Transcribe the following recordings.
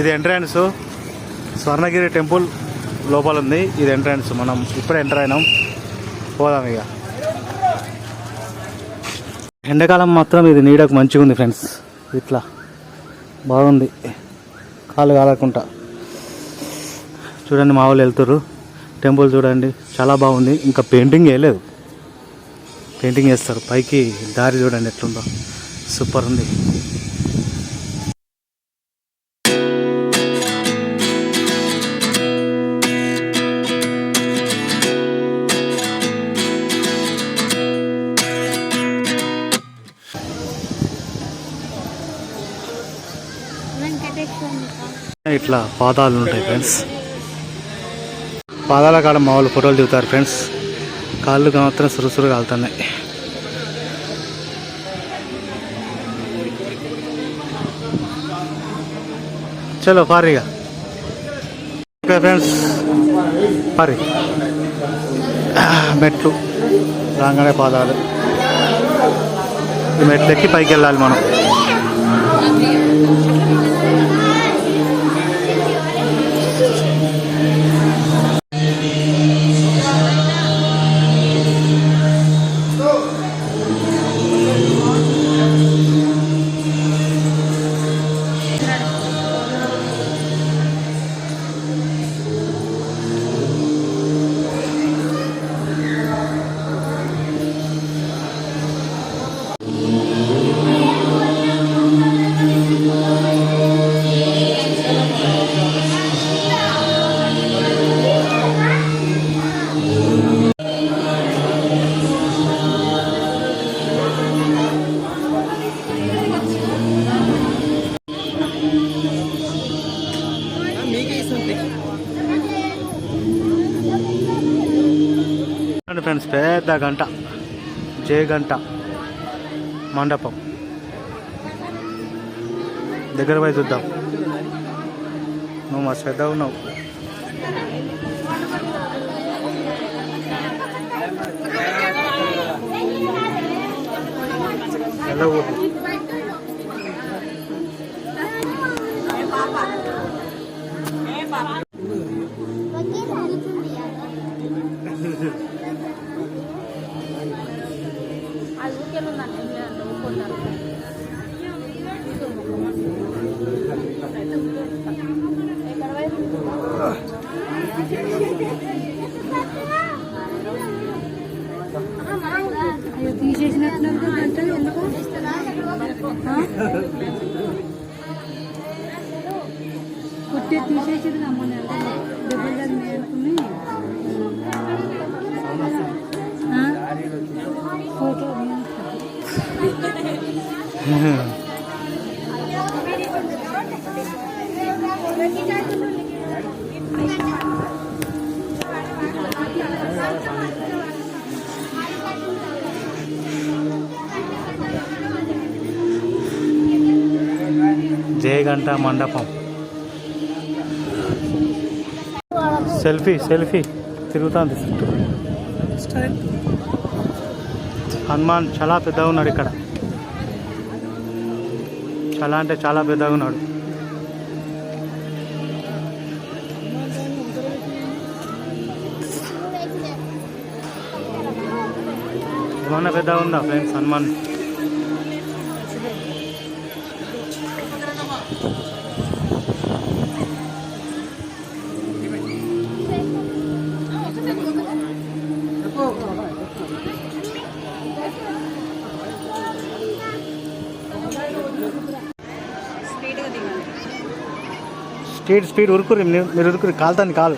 ఇది entrance. Swarnagiri temple లోపల ఉంది. ఇది ఎంట్రన్స్. మనం ఇప్పుడే ఎంటర్ అయినాం. పోదాం ఇక. ఎండాకాలం మాత్రం ఇది నీడకు మంచిగా ఉంది ఫ్రెండ్స్. ఇట్లా బాగుంది, కాలు కాలకుండా. చూడండి మా వాళ్ళు వెళ్తారు. టెంపుల్ చూడండి చాలా బాగుంది. ఇంకా పెయింటింగ్ వేయలేదు, పెయింటింగ్ వేస్తారు. పైకి దారి చూడండి ఎట్లుందో, సూపర్ ఉంది. ఇట్లా పాదాలు ఉంటాయి ఫ్రెండ్స్. పాదాల కాడ మా వాళ్ళు ఫోటోలు దిగుతారు ఫ్రెండ్స్. కాళ్ళు మాత్రం సురుసురు కాలుతున్నాయి. చలో పారిగా. ఓకే ఫ్రెండ్స్, పారి. మెట్లు రాగానే పాదాలు. ఈ మెట్లు ఎక్కి పైకి వెళ్ళాలి మనం. ఫ్రెండ్స్ పెద్ద గంట, జయ గంట మండపం. దగ్గర పోయి చూద్దాం. నువ్వు మా శ్రద్ధ ఉన్నావు. హలో తీసేసినట్టు గంటలు ఎందుకు కొట్టే తీసేసేది నమ్మని దెబ్బలు అనుకుని ఫోటో జయగంట మండపం. సెల్ఫీ సెల్ఫీ తిరుగుతుంది చుట్టూ. హనుమాన్ చాలా పెద్దగా ఉన్నాడు ఇక్కడ. చాలా అంటే చాలా పెద్దగా ఉన్నాడు. ఏమన్నా పెద్దగా ఉందా ఫ్రెండ్స్ హనుమాన్? స్పీడ్ స్పీడ్ ఉరుకురి, మీరు ఉరుకురి. కాలుతాను కాలు.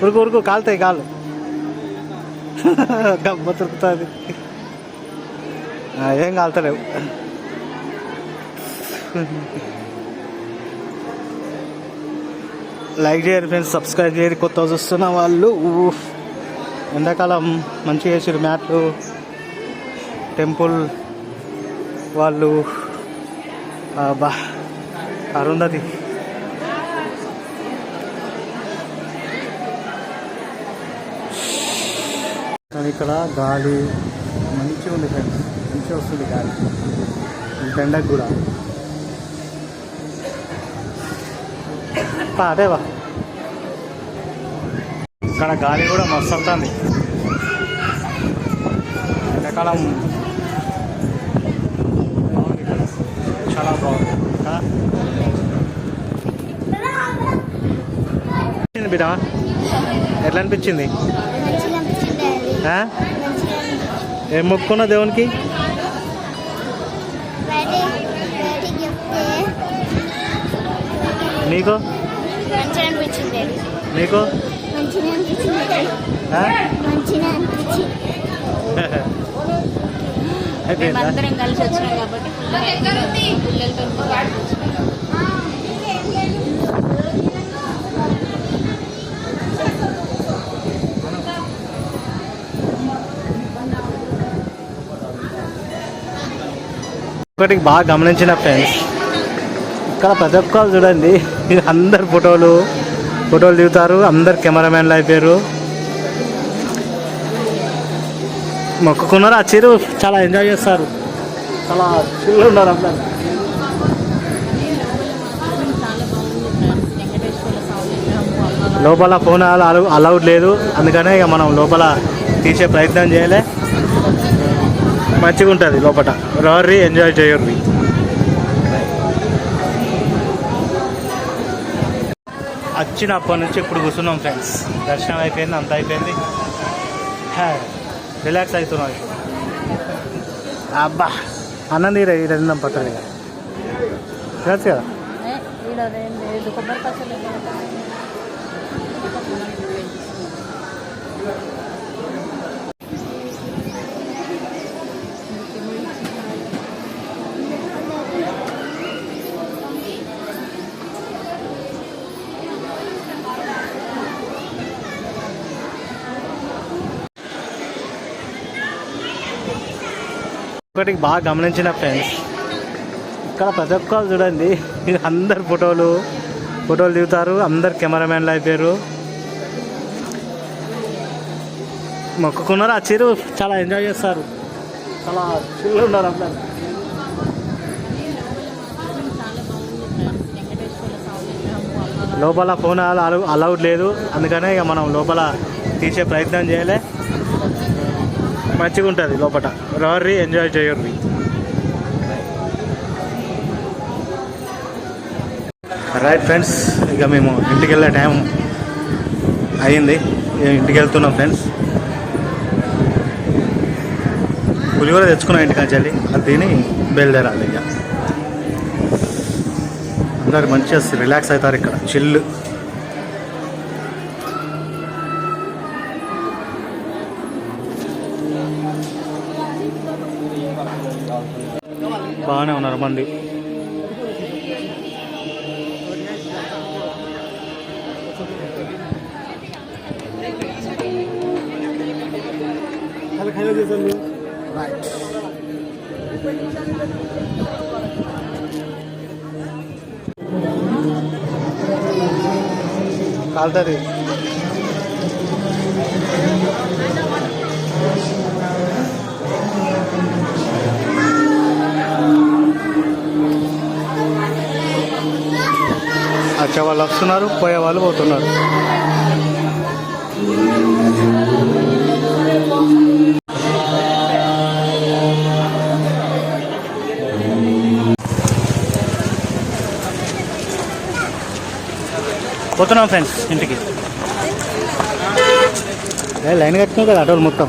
ఉరుకు ఉరుకు, కాలుతాయి కాలు. గమ్మ తురుకుతుంది. ఏం కాలుతలేవు. లైక్ చేయరు ఫ్రెండ్స్, సబ్స్క్రైబ్ చేయరు కొత్త చూస్తున్న వాళ్ళు. ఎండాకాలం మంచిగా చేసారు మ్యాట్లు. టెంపుల్ వాళ్ళు బా అరుంధతి. కానీ ఇక్కడ గాలి మంచిగా ఉంది ఫ్రెండ్స్, మంచిగా వస్తుంది గాలి. ఈ ఎండకు కూడా అదేవా ఇక్కడ గాలి కూడా మస్తు వస్తుంది. ఎండాకాలం చాలా బాగుంది కదా? బిడ్డ ఎట్లా అనిపించింది? ఆ? ఏం మొక్కుకున్నావు దేవునికి? నీకు మంచిగా అనిపించింది. నీకు మంచిగా అనిపించింది. ఆ? మంచిగా అనిపించింది. అయిపోయిందా? అందరం కలిసి వచ్చినాం కాబట్టి పిల్లలతో ఒకటి బాగా గమనించిన ఫ్రెండ్స్, ఇక్కడ ప్రతి ఒక్కరు చూడండి, అందరు ఫోటోలు దిగుతారు. అందరు కెమెరామెన్లు అయిపోయారు. మొక్కుకున్నారు, వచ్చారు, చాలా ఎంజాయ్ చేస్తారు. చాలా చిల్లు ఉన్నారు అందరు. లోపల ఫోన్ అలౌడ్ లేదు, అందుకనే ఇక మనం లోపల తీసే ప్రయత్నం చేయలే. మంచిగా ఉంటుంది లోపల, రారీ ఎంజాయ్ చేయర్రి. వచ్చినప్పటి నుంచి ఇప్పుడు కూర్చున్నాం ఫ్రెండ్స్. దర్శనం అయిపోయింది, అంత అయిపోయింది. రిలాక్స్ అవుతున్నాం ఇప్పుడు. అబ్బా అన్నం తీరే ఈ తిందాం పట్టాలి తెలుసు కదా. కొబ్బరి పచ్చడి ఒకటి బాగా గమనించిన ఫ్రెండ్స్, ఇక్కడ ప్రతి ఒక్కరు చూడండి, అందరు ఫోటోలు దిగుతారు. అందరు కెమెరామెన్లు అయిపోయారు. మొక్కుకున్నారు, వచ్చారు, చాలా ఎంజాయ్ చేస్తారు. చాలా చిల్లు ఉన్నారు అందరు. లోపల ఫోన్ అలౌడ్ లేదు, అందుకనే ఇక మనం లోపల తీసే ప్రయత్నం చేయలే. మంచిగా ఉంటుంది లోపల, రారీ ఎంజాయ్ చేయర్రి. రైట్ ఫ్రెండ్స్, ఇక మేము ఇంటికి వెళ్ళే టైం అయ్యింది. ఇంటికి వెళ్తున్నాం ఫ్రెండ్స్. పులిహోర తెచ్చుకున్నాం ఇంటికి వెళ్ళి, అది తిని బయలుదేరాలి. ఇక అందరు మంచిగా రిలాక్స్ అవుతారు ఇక్కడ, చిల్లు. బాగానే ఉన్నారు మంది. కాలుతుంది. వచ్చే వాళ్ళు వస్తున్నారు, పోయే వాళ్ళు పోతున్నారు. పోతున్నాం ఫ్రెండ్స్ ఇంటికి. లైన్ కట్టినావు కదా ఆటోలు మొత్తం.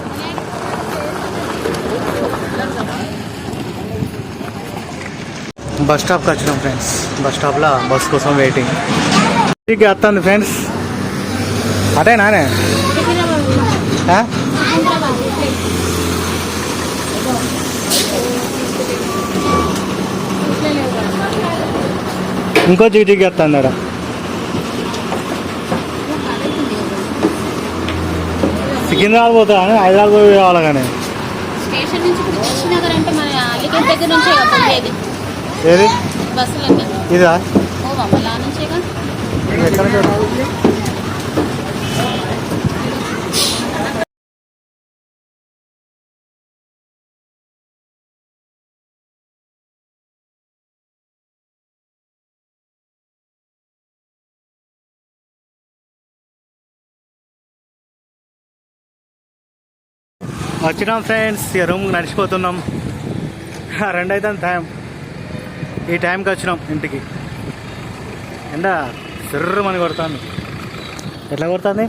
బస్ స్టాప్కి వచ్చినాం ఫ్రెండ్స్. బస్ స్టాప్లో బస్ కోసం వెయిటింగ్. ఇంటికి వస్తుంది ఫ్రెండ్స్. అటే నానే ఇంకో చీటికి వస్తుంది అక్కడ. సికింద్రాబాద్ పోతా కానీ హైదరాబాద్ పోయి కావాలి. కానీ స్టేషన్ నుంచి కృష్ణనగర్ అంటే మన అలిగేట్ దగ్గర నుంచే పోయేది ఏది బస్సులన్నీ. ఇదా ఓ మళ్ళా నుంచేగా ఎక్కడ వచ్చినాం ఫ్రెండ్స్, ఇక రూమ్కి నడిచిపోతున్నాం. 2 అవుతుంది టైం. ఈ టైంకి వచ్చినాం ఇంటికి. ఎండ సిర్రమని కొడుతుంది. ఎట్లా కొడుతుంది?